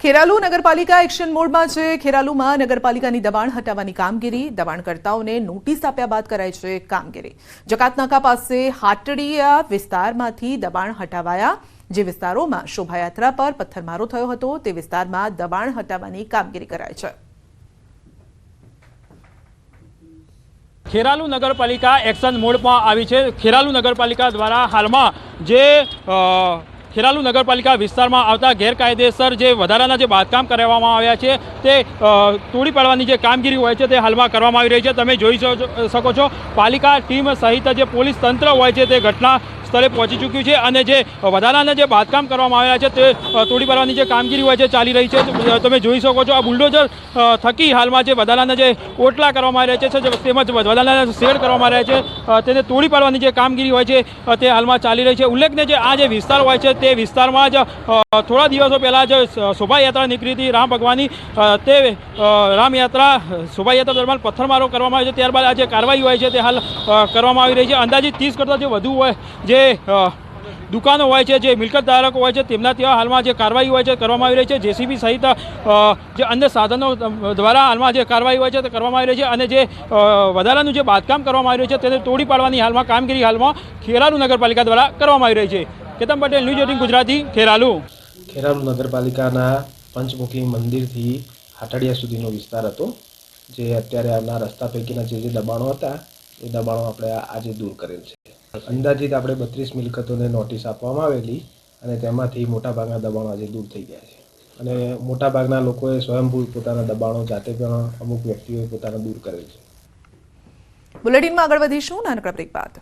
ખેરાલુ નગરપાલિકા એક્શન મોડમાં છે। ખેરાલુમાં નગરપાલિકાની દબાણ હટાવવાની કામગીરી, દબાણકર્તાઓને નોટિસ આપ્યા બાદ કરાઈ છે કામગીરી। જકાતનાકા પાસે હાટડીયા વિસ્તારમાંથી દબાણ હટાવાયા। જે વિસ્તારોમાં શોભાયાત્રા પર પથ્થરમારો થયો હતો તે વિસ્તારમાં દબાણ હટાવવાની કામગીરી કરાઈ છે। ખેરાલુ નગરપાલિકા એક્શન મોડમાં આવી છે। ખેરાલુ નગરપાલિકા દ્વારા હાલમાં જે ખેરાલુ નગરપાલિકા વિસ્તારમાં આવતા ગેરકાયદેસર જે વધારાના જે બાંધકામ કરવામાં આવ્યા છે તે તોડી પાડવાની જે કામગીરી હોય છે તે હાલમાં કરવામાં આવી રહી છે। તમે જોઈ શકો છો પાલિકા ટીમ સહિત જે પોલીસ તંત્ર હોય છે તે ઘટના સ્થળે પહોંચી ચૂક્યું છે અને જે વધારાના જે બાંધકામ કરવામાં આવ્યા છે તે તોડી પાડવાની જે કામગીરી હોય છે ચાલી રહી છે। તમે જોઈ શકો છો આ બુલડોઝર થકી હાલમાં જે વધારાના જે ઓટલા કરવામાં આવ્યા છે તેમજ વધારાના શેડ કરવામાં આવ્યા છે તેને તોડી પાડવાની જે કામગીરી હોય છે તે હાલમાં ચાલી રહી છે। ઉલ્લેખનીય છે આ જે વિસ્તાર હોય છે તે વિસ્તારમાં જ થોડા દિવસો પહેલાં જ શોભાયાત્રા નીકળી હતી રામ ભગવાનની। તે રામયાત્રા શોભાયાત્રા દરમિયાન પથ્થરમારો કરવામાં આવ્યો છે, ત્યારબાદ આ જે કાર્યવાહી હોય છે તે હાલ કરવામાં આવી રહી છે। અંદાજિત 30 કરતાં જે વધુ હોય જે દુકાનો હોય છે, જે મિલકત ધારકો હોય છે તેમના ત્યાં હાલમાં જે કાર્યવાહી હોય છે કરવામાં આવી રહી છે। જેસીબી સહિત જે અન્ય સાધનો દ્વારા હાલમાં જે કાર્યવાહી હોય છે તે કરવામાં આવી રહી છે અને જે વધારાનું જે બાંધકામ કરવામાં આવી રહ્યું છે તેને તોડી પાડવાની હાલમાં કામગીરી હાલમાં ખેરાલુ નગરપાલિકા દ્વારા કરવામાં આવી રહી છે। કેતન પટેલ, ન્યૂઝ 18 ગુજરાતી, ખેરાલુ। ખેરાલુ નગરપાલિકાના પંચમુખી મંદિરથી હાટડિયા સુધીનો વિસ્તાર હતો, જે અત્યારે આવનાર રસ્તા પૈકીના જે દબાણો હતા એ દબાણો આપણે આજે દૂર કરેલ છે। અંદાજિત આપણે 32 મિલકતોને નોટિસ આપવામાં આવેલી અને તેમાંથી મોટાભાગના દબાણો આજે દૂર થઈ ગયા છે અને મોટાભાગના લોકોએ સ્વયંભૂ પોતાના દબાણો જાતે પણ અમુક વ્યક્તિઓએ પોતાના દૂર કરેલ છે। બુલેટિનમાં આગળ વધીશું નાનકડા બ્રેક બાદ।